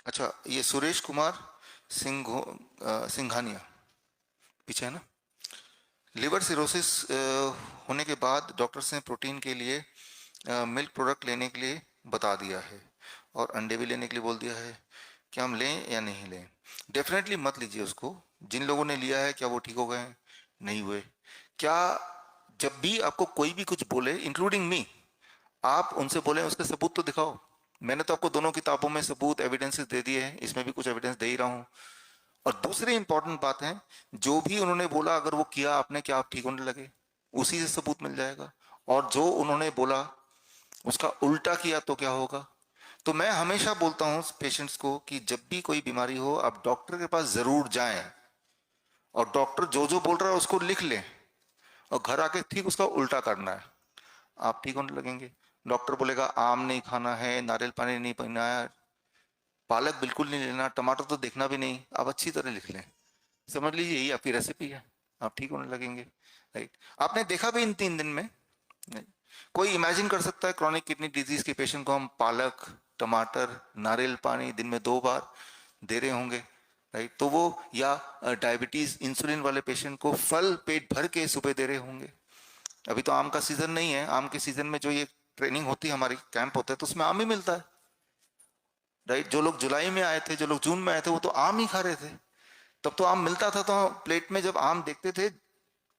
अच्छा, ये सुरेश कुमार सिंघानिया पीछे है ना। लिवर सिरोसिस होने के बाद डॉक्टर्स ने प्रोटीन के लिए मिल्क प्रोडक्ट लेने के लिए बता दिया है और अंडे भी लेने के लिए बोल दिया है। क्या हम लें या नहीं लें? डेफिनेटली मत लीजिए उसको। जिन लोगों ने लिया है क्या वो ठीक हो गए हैं? नहीं हुए। क्या जब भी आपको कोई भी कुछ बोले इंक्लूडिंग मी, आप उनसे बोले उसके सबूत तो दिखाओ। मैंने तो आपको दोनों किताबों में सबूत एविडेंसेस दे दिए हैं, इसमें भी कुछ एविडेंस दे ही रहा हूँ। और दूसरी इंपॉर्टेंट बात है, जो भी उन्होंने बोला अगर वो किया आपने, क्या आप ठीक होने लगे? उसी से सबूत मिल जाएगा। और जो उन्होंने बोला उसका उल्टा किया तो क्या होगा? तो मैं हमेशा बोलता हूँ पेशेंट्स को कि जब भी कोई बीमारी हो आप डॉक्टर के पास जरूर जाएं, और डॉक्टर जो जो बोल रहा है उसको लिख लें और घर आके ठीक उसका उल्टा करना है, आप ठीक होने लगेंगे। डॉक्टर बोलेगा आम नहीं खाना है, नारियल पानी नहीं पीना है, पालक बिल्कुल नहीं लेना, टमाटर तो देखना भी नहीं, आप अच्छी तरह लिख लें, समझ लीजिए यही आपकी रेसिपी है, आप ठीक होने लगेंगे। राइट? आपने देखा भी इन 3 दिन में। नहीं। कोई इमेजिन कर सकता है क्रॉनिक किडनी डिजीज के पेशेंट को हम पालक, टमाटर, नारियल पानी दिन में 2 बार दे रहे होंगे? राइट? तो वो या डायबिटीज इंसुलिन वाले पेशेंट को फल पेट भर के सुबह दे रहे होंगे। अभी तो आम का सीजन नहीं है, आम के सीजन में जो ये ट्रेनिंग होती है हमारी, कैंप होता है, तो उसमें आम ही मिलता है। राइट? जो लोग जुलाई में आए थे, जो लोग जून में आए थे, वो तो आम ही खा रहे थे। तब तो आम मिलता था, तो प्लेट में जब आम देखते थे,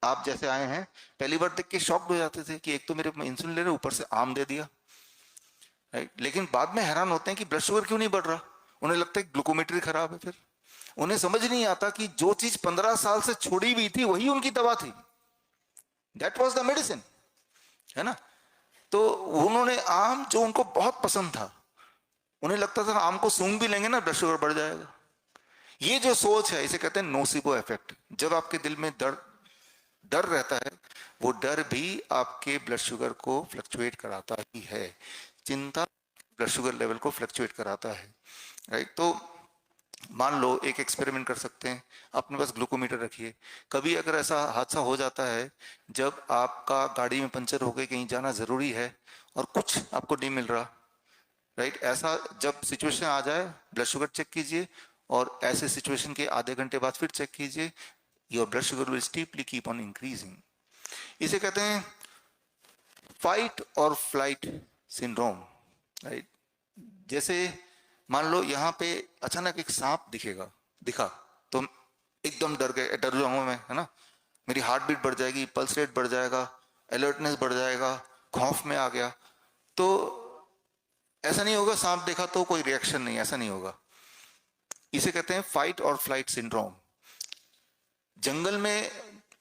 आप जैसे आए हैं पहली बार देख के शॉक्ड हो जाते थे कि एक तो मेरे इंसुलिन ले रहे ऊपर से आम दे दिया। राइट? लेकिन बाद में हैरान होते हैं कि ब्लड शुगर क्यों नहीं बढ़ रहा। उन्हें लगता है ग्लूकोमेट्री खराब है। फिर उन्हें समझ नहीं आता कि जो चीज 15 साल से छोड़ी हुई थी वही उनकी दवा थी। That was the medicine. है ना? तो उन्होंने आम जो उनको बहुत पसंद था, उन्हें लगता था आम को सूंघ भी लेंगे ना ब्लड शुगर बढ़ जाएगा। ये जो सोच है इसे कहते हैं नोसिबो इफेक्ट। जब आपके दिल में डर डर रहता है, वो डर भी आपके ब्लड शुगर को फ्लक्चुएट कराता ही है। चिंता ब्लड शुगर लेवल को फ्लक्चुएट कराता है। राइट? तो मान लो एक एक्सपेरिमेंट कर सकते हैं, अपने पास ग्लूकोमीटर रखिए। कभी अगर ऐसा हादसा हो जाता है जब आपका गाड़ी में पंचर हो गई, कहीं जाना जरूरी है और कुछ आपको नहीं मिल रहा, राइट? ऐसा जब सिचुएशन आ जाए, ब्लड शुगर चेक कीजिए, और ऐसे सिचुएशन के आधे घंटे बाद फिर चेक कीजिए, your blood sugar will steeply keep on increasing. इसे कहते हैं फाइट और फ्लाइट सिंड्रोम। राइट? जैसे मान लो यहाँ पे अचानक एक सांप दिखा, तो एकदम डर गए, डर जाऊंगा मैं, है ना? मेरी हार्ट बीट बढ़ जाएगी, पल्स रेट बढ़ जाएगा, अलर्टनेस बढ़ जाएगा, खौफ में आ गया। तो ऐसा नहीं होगा सांप देखा तो कोई रिएक्शन नहीं, ऐसा नहीं होगा। इसे कहते हैं फाइट और फ्लाइट सिंड्रोम। जंगल में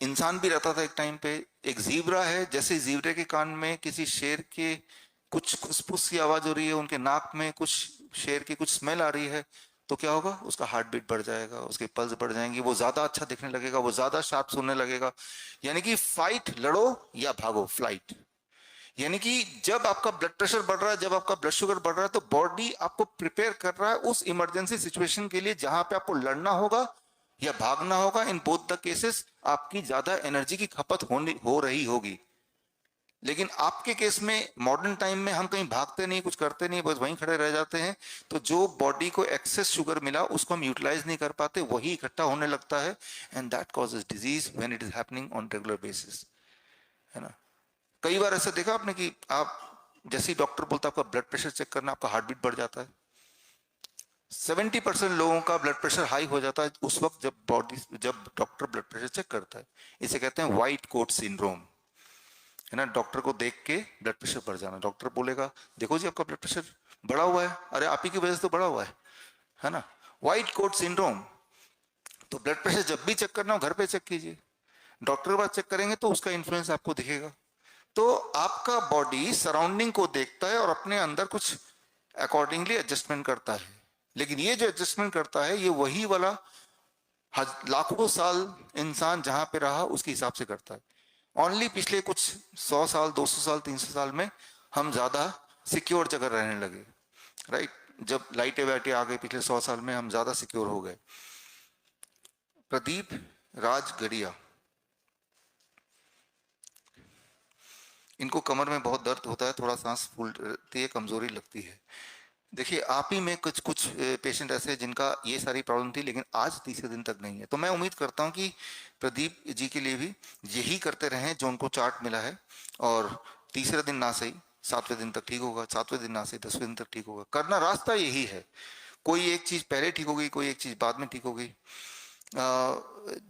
इंसान भी रहता था एक टाइम पे। एक जीब्रा है, जैसे जीब्रे के कान में किसी शेर के कुछ खुसफुस की आवाज हो रही है, उनके नाक में कुछ शेर की कुछ स्मेल आ रही है, तो क्या होगा? उसका हार्ट बीट बढ़ जाएगा, उसके पल्स बढ़ जाएंगे, वो ज्यादा अच्छा दिखने लगेगा, वो ज्यादा शार्प सुनने लगेगा। यानी कि फाइट लड़ो या भागो, फ्लाइट। यानी कि जब आपका ब्लड प्रेशर बढ़ रहा है, जब आपका ब्लड शुगर बढ़ रहा है, तो बॉडी आपको प्रिपेयर कर रहा है उस इमरजेंसी सिचुएशन के लिए जहां पे आपको लड़ना होगा या भागना होगा। इन बोथ द केसेस आपकी ज्यादा एनर्जी की खपत होनी हो रही होगी। लेकिन आपके केस में मॉडर्न टाइम में हम कहीं भागते नहीं, कुछ करते नहीं, बस वहीं खड़े रह जाते हैं। तो जो बॉडी को एक्सेस शुगर मिला उसको हम यूटिलाइज नहीं कर पाते, वही इकट्ठा होने लगता है, and that causes disease when it is happening on regular basis. है ना? कई बार ऐसा देखा आपने कि आप जैसे ही डॉक्टर बोलता है आपका ब्लड प्रेशर चेक करना, आपका हार्ट बीट बढ़ जाता है। 70% लोगों का ब्लड प्रेशर हाई हो जाता है उस वक्त जब डॉक्टर ब्लड प्रेशर चेक करता है। इसे कहते हैं व्हाइट कोट सिंड्रोम। है ना? डॉक्टर को देख के ब्लड प्रेशर बढ़ जाना, डॉक्टर बोलेगा देखो जी आपका ब्लड प्रेशर बढ़ा हुआ है, अरे आप ही की वजह से तो बढ़ा हुआ है ना? White coat syndrome. तो ब्लड प्रेशर जब भी चेक करना हो घर पे चेक कीजिए, डॉक्टर के पास चेक करेंगे तो उसका इन्फ्लुएंस आपको दिखेगा। तो आपका बॉडी सराउंडिंग को देखता है और अपने अंदर कुछ अकॉर्डिंगली एडजस्टमेंट करता है। लेकिन ये जो एडजस्टमेंट करता है ये वही वाला लाखों साल इंसान जहां पे रहा उसके हिसाब से करता है। ओनली पिछले कुछ 100 साल, 200 साल, 300 साल में हम ज्यादा सिक्योर जगह रहने लगे। राइट? जब लाइटें वाइटें आ गई पिछले 100 साल में हम ज्यादा सिक्योर हो गए। प्रदीप राज गढ़िया, इनको कमर में बहुत दर्द होता है, थोड़ा सांस फूलती है, कमजोरी लगती है। देखिए आप ही में कुछ कुछ पेशेंट ऐसे हैं जिनका ये सारी प्रॉब्लम थी लेकिन आज तीसरे दिन तक नहीं है, तो मैं उम्मीद करता हूँ कि प्रदीप जी के लिए भी यही करते रहें जो उनको चार्ट मिला है, और तीसरे दिन ना सही 7वें दिन तक ठीक होगा, 7वें दिन ना सही 10वें दिन तक ठीक होगा, करना रास्ता यही है। कोई एक चीज पहले ठीक हो गई, कोई एक चीज बाद में ठीक हो गई।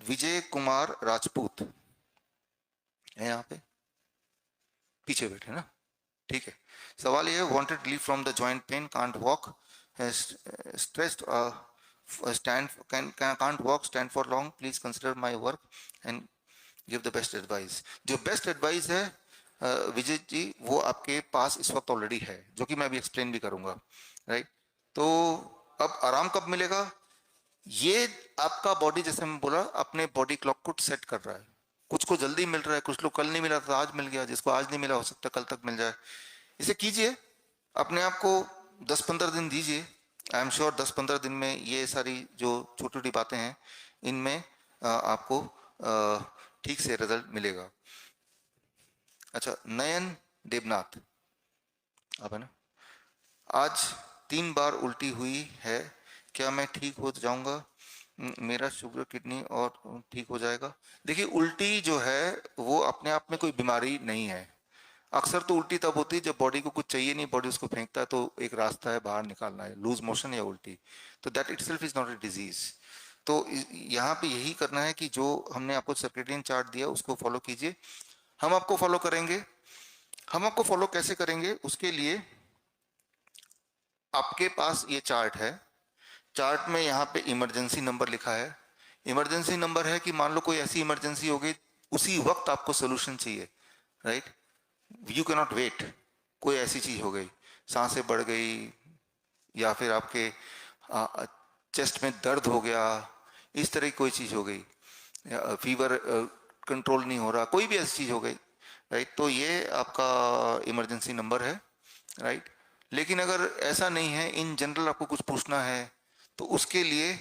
विजय कुमार राजपूत है यहाँ पे, पीछे बैठे ना, ठीक है। सवाल ये है, wanted relief from the joint pain, can't walk, stressed, stand can't walk, stand for long, please consider my work and give the best advice। जो बेस्ट एडवाइस है विजय जी, वो आपके पास इस वक्त ऑलरेडी है, जो कि मैं अभी एक्सप्लेन भी करूंगा, राइट। तो अब आराम कब मिलेगा? ये आपका बॉडी, जैसे मैं बोला, अपने बॉडी क्लॉक को सेट कर रहा है। कुछ को जल्दी मिल रहा है, कुछ लोग कल नहीं मिला था आज मिल गया, जिसको आज नहीं मिला हो सकता कल तक मिल जाए। इसे कीजिए, अपने आप को 10-15 दिन दीजिए। आई एम श्योर 10-15 दिन में ये सारी जो छोटी छोटी बातें हैं, इनमें आपको ठीक से रिजल्ट मिलेगा। अच्छा, नयन देवनाथ, आप है ना? आज 3 बार उल्टी हुई है, क्या मैं ठीक हो जाऊंगा? मेरा शुगर किडनी और ठीक हो जाएगा? देखिए, उल्टी जो है वो अपने आप में कोई बीमारी नहीं है। अक्सर तो उल्टी तब होती है जब बॉडी को कुछ चाहिए नहीं, बॉडी उसको फेंकता है, तो एक रास्ता है बाहर निकालना है, लूज मोशन या उल्टी, तो that itself is not a disease. तो यहाँ पे यही करना है कि जो हमने आपको सर्केडियन चार्ट दिया उसको फॉलो कीजिए। हम आपको फॉलो करेंगे। हम आपको फॉलो कैसे करेंगे? उसके लिए आपके पास ये चार्ट है। चार्ट में यहाँ पे इमरजेंसी नंबर लिखा है। इमरजेंसी नंबर है कि मान लो कोई ऐसी इमरजेंसी हो गई, उसी वक्त आपको सोल्यूशन चाहिए, right. You can not wait. कोई ऐसी चीज हो गई, सांसें बढ़ गई, या फिर आपके चेस्ट में दर्द हो गया, इस तरह की कोई चीज हो गई, फीवर कंट्रोल नहीं हो रहा, कोई भी ऐसी चीज हो गई, राइट, तो ये आपका इमरजेंसी नंबर है, राइट। लेकिन अगर ऐसा नहीं है, इन जनरल आपको कुछ पूछना है, तो उसके लिए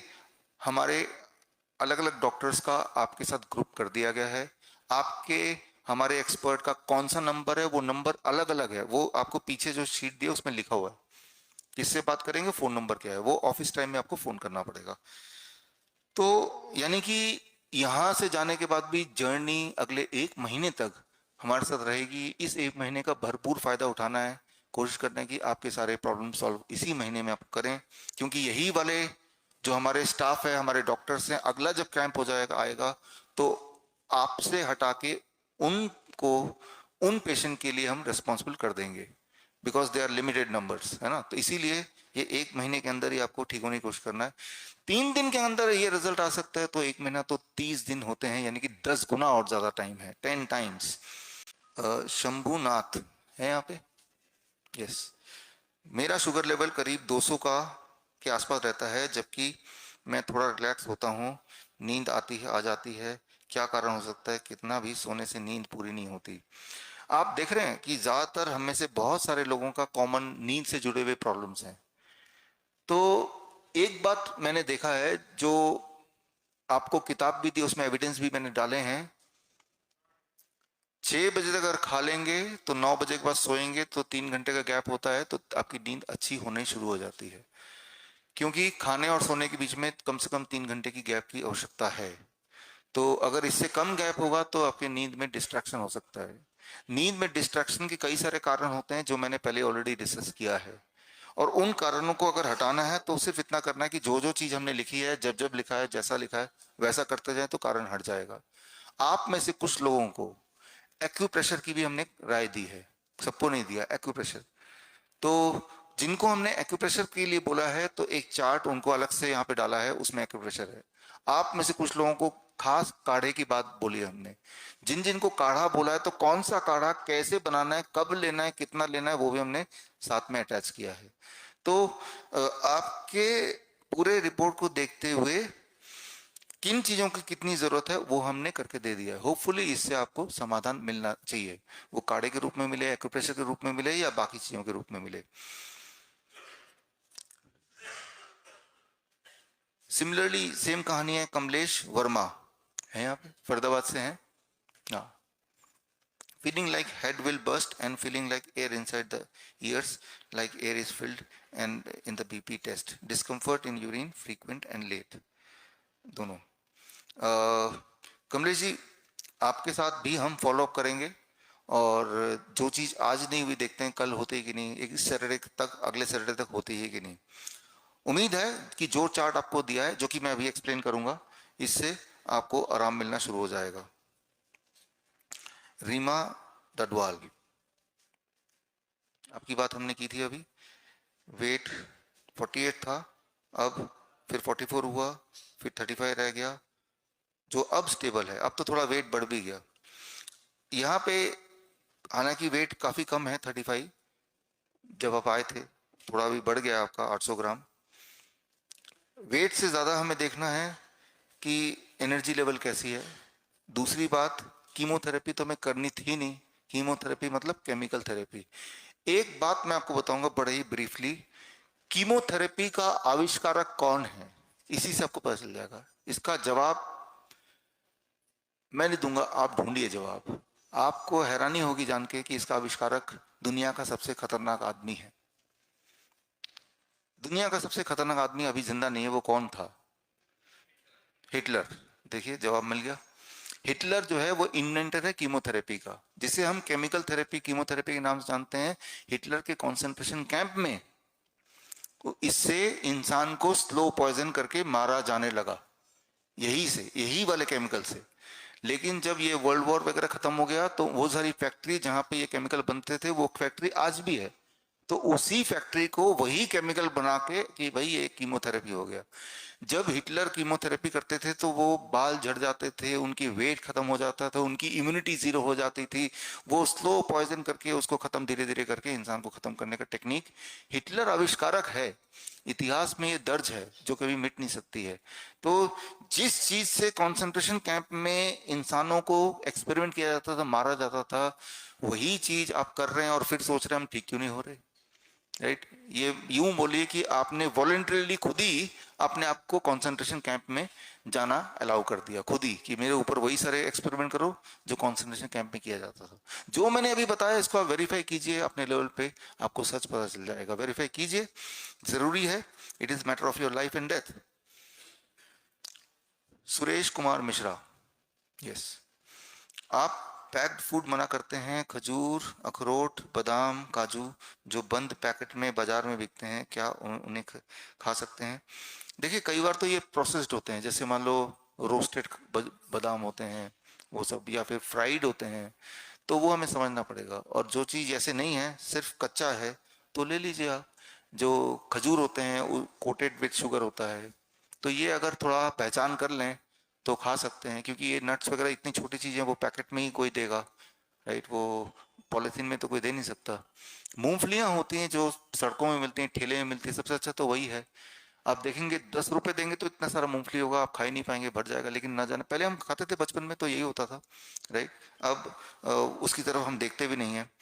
हमारे अलग अलग डॉक्टर्स का आपके साथ ग्रुप कर दिया गया है। आपके हमारे एक्सपर्ट का कौन सा नंबर है, वो नंबर अलग अलग है, वो आपको पीछे जो शीट दी है उसमें लिखा हुआ है। किससे बात करेंगे, फोन नंबर क्या है, वो ऑफिस टाइम में आपको फोन करना पड़ेगा। तो यानी कि यहां से जाने के बाद भी जर्नी अगले 1 महीने तक हमारे साथ रहेगी। इस 1 महीने का भरपूर फायदा उठाना है। कोशिश करना है कि आपके सारे प्रॉब्लम सॉल्व इसी महीने में आप करें, क्योंकि यही वाले जो हमारे स्टाफ है, हमारे डॉक्टर्स हैं, अगला जब कैंप हो जाएगा आएगा, तो आपसे हटा के उनको, उन पेशेंट के लिए हम रिस्पॉन्सिबल कर देंगे, because they are limited numbers, है ना। तो इसीलिए ये 1 महीने के अंदर ही आपको ठीक होने की कोशिश करना है। 3 दिन के अंदर ये रिजल्ट आ सकता है, तो 1 महीना तो 30 दिन होते हैं, यानी कि 10 गुना और ज्यादा टाइम है, 10 टाइम्स। शंभुनाथ है यहाँ पे? यस। मेरा शुगर लेवल करीब 200 का के आसपास रहता है, जबकि मैं थोड़ा रिलैक्स होता हूँ, नींद आती है, आ जाती है, क्या कारण हो सकता है? कितना भी सोने से नींद पूरी नहीं होती। आप देख रहे हैं कि ज्यादातर हम में से बहुत सारे लोगों का कॉमन नींद से जुड़े हुए प्रॉब्लम्स हैं। तो एक बात मैंने देखा है, जो आपको किताब भी दी उसमें एविडेंस भी मैंने डाले हैं, 6 बजे तक अगर खा लेंगे तो 9 बजे के बाद सोएंगे तो 3 घंटे का गैप होता है, तो आपकी नींद अच्छी होने शुरू हो जाती है, क्योंकि खाने और सोने के बीच में कम से कम 3 घंटे की गैप की आवश्यकता है। तो अगर इससे कम गैप होगा तो आपकी नींद में डिस्ट्रैक्शन हो सकता है। नींद में डिस्ट्रैक्शन के कई सारे कारण होते हैं जो मैंने पहले ऑलरेडी डिस्कस किया है, और उन कारणों को अगर हटाना है तो सिर्फ इतना करना है कि जो जो चीज हमने लिखी है, जब जब लिखा है, जैसा लिखा है वैसा करते जाए, तो कारण हट जाएगा। आप में से कुछ लोगों को एक्यूप्रेशर की भी हमने राय दी है, सबको नहीं दिया एक्यूप्रेशर। तो जिनको हमने एक्यूप्रेशर के लिए बोला है, तो एक चार्ट उनको अलग से यहाँ पे डाला है, उसमें एक्यूप्रेशर है। आप में से कुछ लोगों को खास काढ़े की बात बोली है हमने। जिन जिनको काढ़ा बोला है, तो कौन सा काढ़ा कैसे बनाना है, कब लेना है, कितना लेना है, वो भी हमने साथ में अटैच किया है। तो आपके पूरे रिपोर्ट को देखते हुए किन चीजों की कितनी जरूरत है वो हमने करके दे दिया है। होपफुली इससे आपको समाधान मिलना चाहिए, वो काढ़े के रूप में मिले, एक्यूप्रेशर के रूप में मिले, या बाकी चीजों के रूप में मिले। सिमिलरली सेम कहानी है, कमलेश वर्मा है यहाँ पे, फरीदाबाद से हैं। हाँ, feeling like head will burst and feeling like air inside the ears, like air is filled, and in the BP test, discomfort in urine frequent and late, दोनों। कमलेश जी, आपके साथ भी हम फॉलो अप करेंगे, और जो चीज आज नहीं हुई देखते हैं कल होती है कि नहीं, एक सैटरडे तक, अगले सैटरडे तक होती है कि नहीं। उम्मीद है कि जो चार्ट आपको दिया है, जो कि मैं अभी एक्सप्लेन करूंगा, इससे आपको आराम मिलना शुरू हो जाएगा। रीमा डडवाल, आपकी बात हमने की थी अभी। वेट 48 था, अब फिर 44 हुआ, फिर 35 रह गया, जो अब स्टेबल है। अब तो थोड़ा वेट बढ़ भी गया यहाँ पे, हालांकि वेट काफी कम है 35, जब आप आए थे थोड़ा भी बढ़ गया आपका 800 ग्राम। वेट से ज्यादा हमें देखना है कि एनर्जी लेवल कैसी है। दूसरी बात, कीमोथेरेपी तो हमें करनी थी नहीं, कीमोथेरेपी मतलब केमिकल थेरेपी। एक बात मैं आपको बताऊंगा बड़े ही ब्रीफली, कीमोथेरेपी का आविष्कारक कौन है, इसी से आपको पता चल जाएगा। इसका जवाब मैं नहीं दूंगा, आप ढूंढिए जवाब। आपको हैरानी होगी जान के कि इसका आविष्कारक दुनिया का सबसे खतरनाक आदमी है। दुनिया का सबसे खतरनाक आदमी अभी जिंदा नहीं है, वो कौन था? हिटलर। देखिए जवाब मिल गया। हिटलर जो है वो इन्वेंटर है कीमोथेरेपी का, जिसे हम केमिकल थेरेपी कीमोथेरेपी के नाम से जानते हैं। हिटलर के कंसंट्रेशन कैंप में इससे इंसान को स्लो पॉइजन करके मारा जाने लगा, यही से, यही वाले केमिकल से। लेकिन जब ये वर्ल्ड वॉर वगैरह खत्म हो गया तो वो सारी फैक्ट्री जहां पे ये केमिकल बनते थे, वो फैक्ट्री आज भी है, तो उसी फैक्ट्री को वही केमिकल बना के कि भाई ये कीमोथेरेपी हो गया। जब हिटलर कीमोथेरेपी करते थे तो वो बाल झड़ जाते थे, उनकी वेट खत्म हो जाता था, उनकी इम्यूनिटी जीरो हो जाती थी। वो स्लो पॉइजन करके उसको खत्म, धीरे धीरे करके इंसान को खत्म करने का टेक्निक हिटलर आविष्कारक है। इतिहास में ये दर्ज है, जो कभी मिट नहीं सकती है। तो जिस चीज से कंसंट्रेशन कैंप में इंसानों को एक्सपेरिमेंट किया जाता था, मारा जाता था, वही चीज आप कर रहे हैं और फिर सोच रहे हैं हम ठीक क्यों नहीं हो रहे। राइट, ये यूं बोलिए कि आपने वॉलेंटरीली खुद ही अपने आप को कंसंट्रेशन कैंप में जाना अलाउ कर दिया, खुद ही, कि मेरे ऊपर वही सारे एक्सपेरिमेंट करो जो कंसंट्रेशन कैंप में किया जाता था। जो मैंने अभी बताया इसको आप वेरीफाई कीजिए अपने लेवल पे, आपको सच पता चल जाएगा। वेरीफाई कीजिए, जरूरी है, it is matter of your life and death. Suresh Kumar Mishra, yes. आप पैक्ड फूड मना करते हैं, खजूर, अखरोट, बादाम, काजू, जो बंद पैकेट में बाजार में बिकते हैं, क्या उन्हें खा सकते हैं? देखिए कई बार तो ये प्रोसेस्ड होते हैं, जैसे मान लो रोस्टेड बादाम होते हैं वो सब, या फिर फ्राइड होते हैं, तो वो हमें समझना पड़ेगा। और जो चीज़ ऐसे नहीं है, सिर्फ कच्चा है, तो ले लीजिए आप। जो खजूर होते हैं वो कोटेड विथ शुगर होता है, तो ये अगर थोड़ा पहचान कर लें तो खा सकते हैं, क्योंकि ये नट्स वगैरह इतनी छोटी चीज़ें वो पैकेट में ही कोई देगा, राइट, वो पॉलिथीन में तो कोई दे नहीं सकता। मूंगफलियां होती हैं जो सड़कों में मिलती हैं, ठेले में मिलती है, सबसे अच्छा तो वही है। आप देखेंगे 10 रुपए देंगे तो इतना सारा मूंगफली होगा, आप खा ही नहीं पाएंगे, भर जाएगा। लेकिन ना जाने, पहले हम खाते थे बचपन में तो यही होता था, राइट। अब उसकी तरफ हम देखते भी नहीं है।